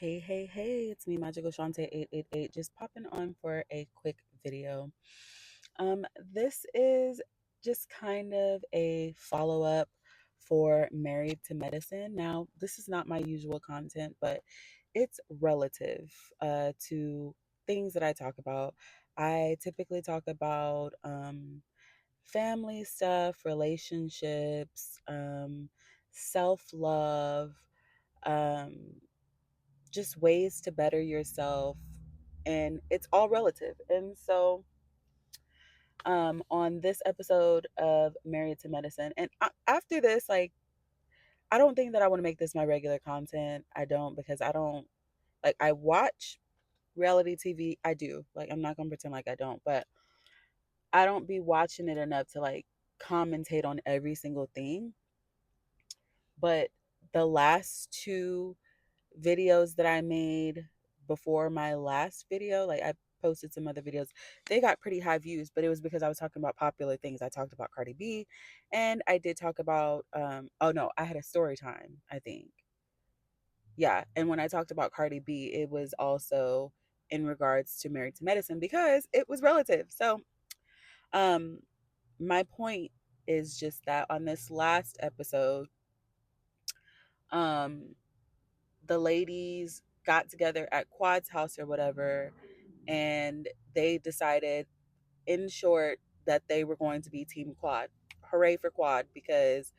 Hey, it's me, Magical Shante 888, just popping on for a quick video. This is just kind of a follow-up for Married to Medicine. Now, this is not my usual content, but it's relative to things that I talk about. I typically talk about family stuff, relationships, self-love, um, just ways to better yourself, and it's all relative. And so on this episode of Married to Medicine, and after this, like, I don't think that I want to make this my regular content. I don't, because I don't, like, I watch reality TV. I do, like, I'm not gonna pretend like I don't, but I don't be watching it enough to like commentate on every single thing. But the last two videos that I made before my last video, like, I posted some other videos, they got pretty high views, but it was because I was talking about popular things. I talked about Cardi B, and I did talk about oh no, I had a story time, I think. Yeah, and when I talked about Cardi B, it was also in regards to Married to Medicine because it was relative. So, um my point is just that on this last episode, um the ladies got together at Quad's house or whatever, and they decided, in short, that they were going to be Team Quad. Hooray for Quad, because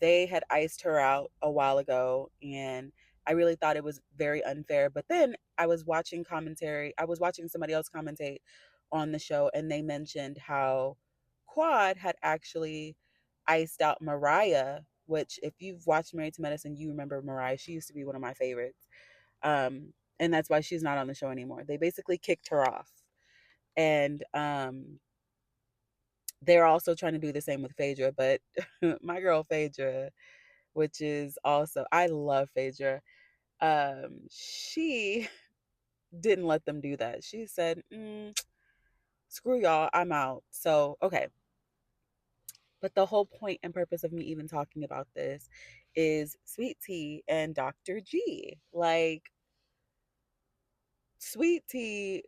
they had iced her out a while ago, and I really thought it was very unfair. But then I was watching commentary, I was watching somebody else commentate on the show, and they mentioned how Quad had actually iced out Mariah, which, if you've watched Married to Medicine, you remember Mariah. She used to be one of my favorites. And that's why she's not on the show anymore. They basically kicked her off. And they're also trying to do the same with Phaedra, but my girl Phaedra, which is also, I love Phaedra. She didn't let them do that. She said, screw y'all, I'm out. So, okay. But the whole point and purpose of me even talking about this is Sweet Tea and Dr. G. Like, Sweet Tea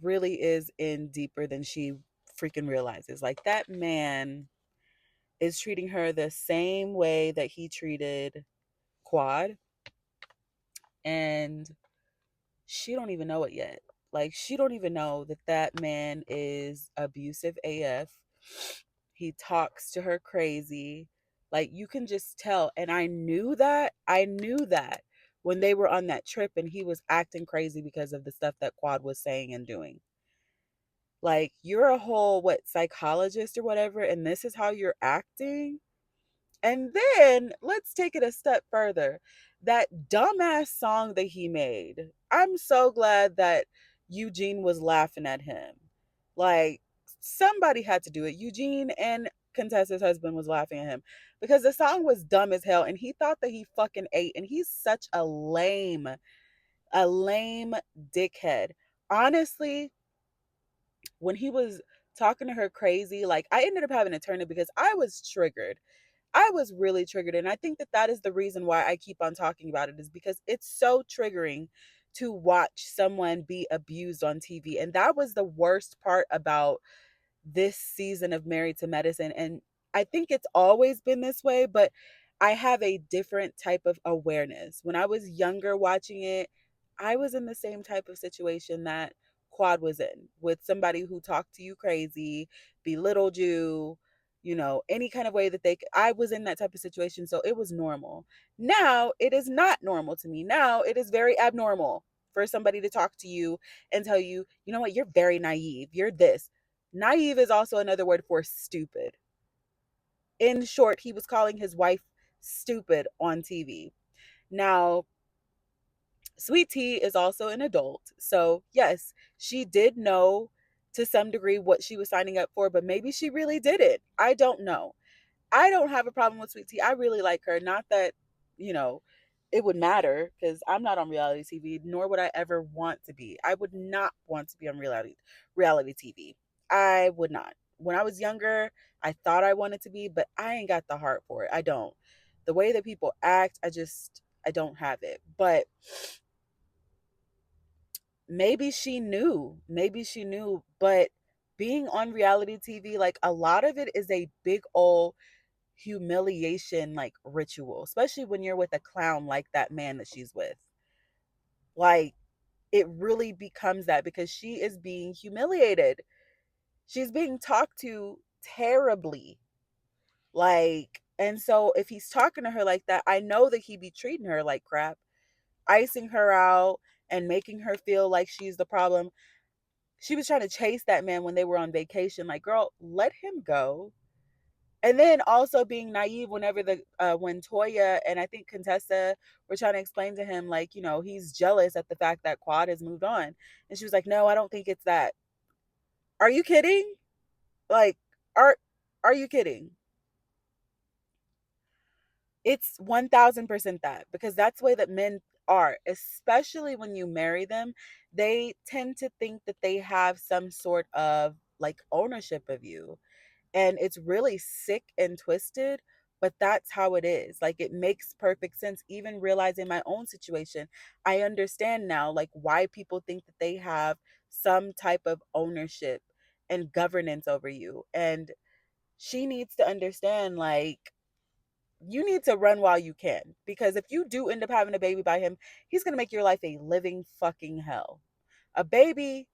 really is in deeper than she freaking realizes. Like, that man is treating her the same way that he treated Quad, and she don't even know it yet. Like, she don't even know that that man is abusive AF. He talks to her crazy. Like, you can just tell. And I knew that when they were on that trip and he was acting crazy because of the stuff that Quad was saying and doing. Like, you're a whole what, psychologist or whatever, and this is how you're acting. And then let's take it a step further. That dumbass song that he made, I'm so glad that Eugene was laughing at him. Like, somebody had to do it. Eugene and Contessa's husband was laughing at him because the song was dumb as hell, and he thought that he fucking ate, and he's such a lame dickhead. Honestly, when he was talking to her crazy, like, I ended up having to turn it because I was triggered. I was really triggered. And I think that that is the reason why I keep on talking about it, is because it's so triggering to watch someone be abused on TV. And that was the worst part about this season of Married to Medicine. And I think it's always been this way, but I have a different type of awareness. When I was younger watching it, I was in the same type of situation that Quad was in, with somebody who talked to you crazy, belittled you, any kind of way that I was in that type of situation. So it was normal. Now it is not normal to me. Now it is very abnormal for somebody to talk to you and tell you, you know what, you're very naive. You're this. Naive is also another word for stupid. In short, he was calling his wife stupid on TV. Now, Sweet Tea is also an adult. So, yes, she did know to some degree what she was signing up for, but maybe she really didn't. I don't know. I don't have a problem with Sweet Tea. I really like her. Not that, you know, it would matter, because I'm not on reality TV, nor would I ever want to be. I would not want to be on reality TV. I would not. When I was younger, I thought I wanted to be, but I ain't got the heart for it. I don't. The way that people act, I don't have it. But maybe she knew, but being on reality TV, like a lot of it is a big old humiliation like ritual, especially when you're with a clown like that man that she's with. Like it really becomes that because she is being humiliated. She's being talked to terribly. Like, and so if he's talking to her like that, I know that he be treating her like crap, icing her out and making her feel like she's the problem. She was trying to chase that man when they were on vacation. Like, girl, let him go. And then also being naive whenever when Toya and I think Contessa were trying to explain to him, like, you know, he's jealous at the fact that Quad has moved on. And she was like, no, I don't think it's that. Are you kidding? Like, are are you kidding? It's 1000% that, because that's the way that men are, especially when you marry them. They tend to think that they have some sort of like ownership of you. And it's really sick and twisted, but that's how it is. Like it makes perfect sense. Even realizing my own situation, I understand now like why people think that they have some type of ownership and governance over you. And she needs to understand like you need to run while you can, because if you do end up having a baby by him, he's going to make your life a living fucking hell. A baby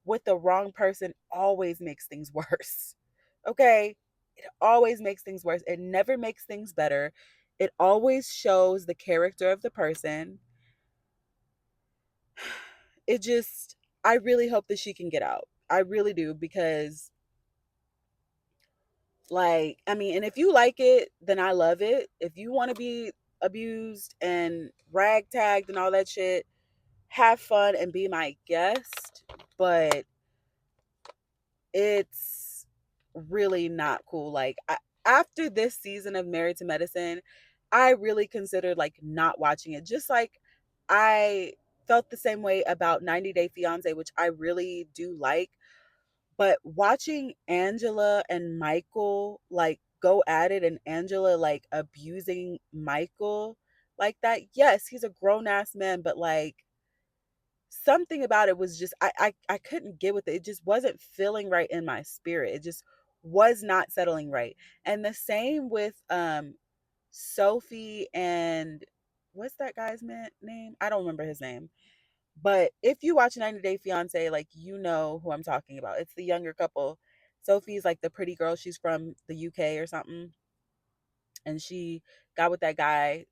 with the wrong person always makes things worse. Okay? It always makes things worse. It never makes things better. It always shows the character of the person. It just, I really hope that she can get out. I really do, because like, I mean, and if you like it, then I love it. If you want to be abused and ragtagged and all that shit, have fun and be my guest. But it's really not cool. Like, after this season of Married to Medicine, I really considered like not watching it. Just like I felt the same way about 90 Day Fiance, which I really do like. But watching Angela and Michael like go at it, and Angela like abusing Michael like that. Yes, he's a grown ass man, but like something about it was just I couldn't get with it. It just wasn't feeling right in my spirit. It just was not settling right. And the same with Sophie and what's that guy's name? I don't remember his name. But if you watch 90 Day Fiance, like you know who I'm talking about. It's the younger couple. Sophie's like the pretty girl. She's from the UK or something. And she got with that guy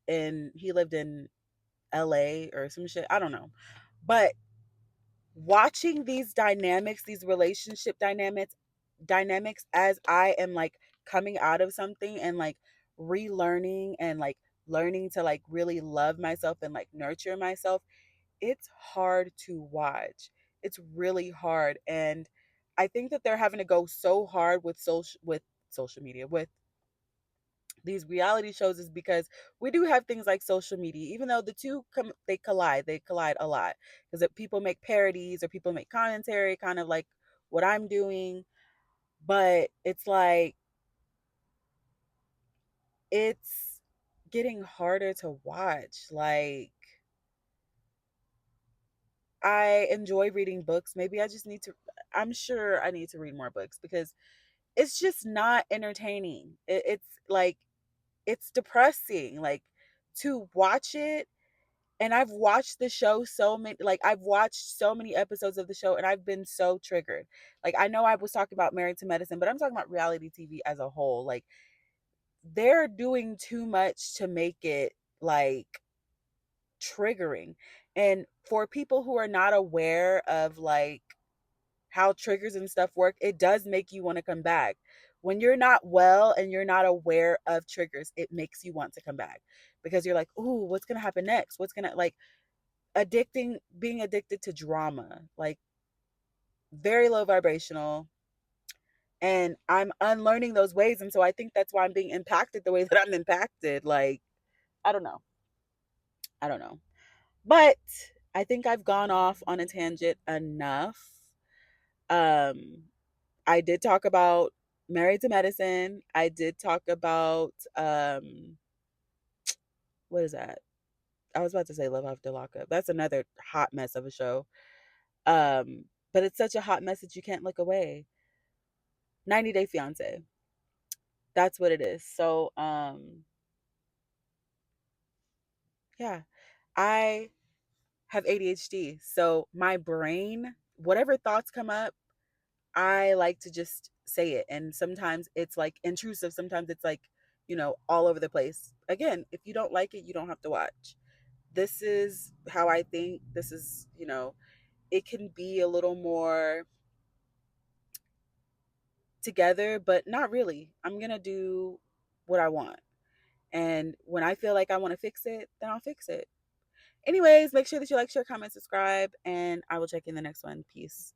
and he lived in LA or some shit. I don't know. But watching these dynamics, these relationship dynamics as I am like coming out of something and like relearning and like learning to like really love myself and like nurture myself, it's hard to watch. It's really hard. And I think that they're having to go so hard with social media, with these reality shows, is because we do have things like social media, even though the two they collide a lot, because people make parodies or people make commentary kind of like what I'm doing. But it's like it's getting harder to watch. Like I enjoy reading books. Maybe I just need to, I'm sure I need to read more books because it's just not entertaining. It's like it's depressing like to watch it. And I've watched the show so many, like I've watched so many episodes of the show and I've been so triggered. Like I know I was talking about Married to Medicine, but I'm talking about reality TV as a whole. Like they're doing too much to make it like triggering. And for people who are not aware of like how triggers and stuff work, it does make you want to come back. When you're not well and you're not aware of triggers, it makes you want to come back because you're like, "Ooh, what's going to happen next? What's going to like being addicted to drama, like very low vibrational." And I'm unlearning those ways, and so I think that's why I'm being impacted the way that I'm impacted. Like, I don't know. I don't know. But I think I've gone off on a tangent enough. Um I did talk about Married to Medicine. I did talk about what is that? I was about to say Love After Lockup. That's another hot mess of a show. Um, but it's such a hot mess that you can't look away. 90 Day Fiance. That's what it is. So, yeah. I have ADHD. So my brain, whatever thoughts come up, I like to just say it. And sometimes it's like intrusive. Sometimes it's like, all over the place. Again, if you don't like it, you don't have to watch. This is how I think. This is, it can be a little more together, but not really. I'm going to do what I want. And when I feel like I want to fix it, then I'll fix it. Anyways, make sure that you like, share, comment, subscribe, and I will check you in the next one. Peace.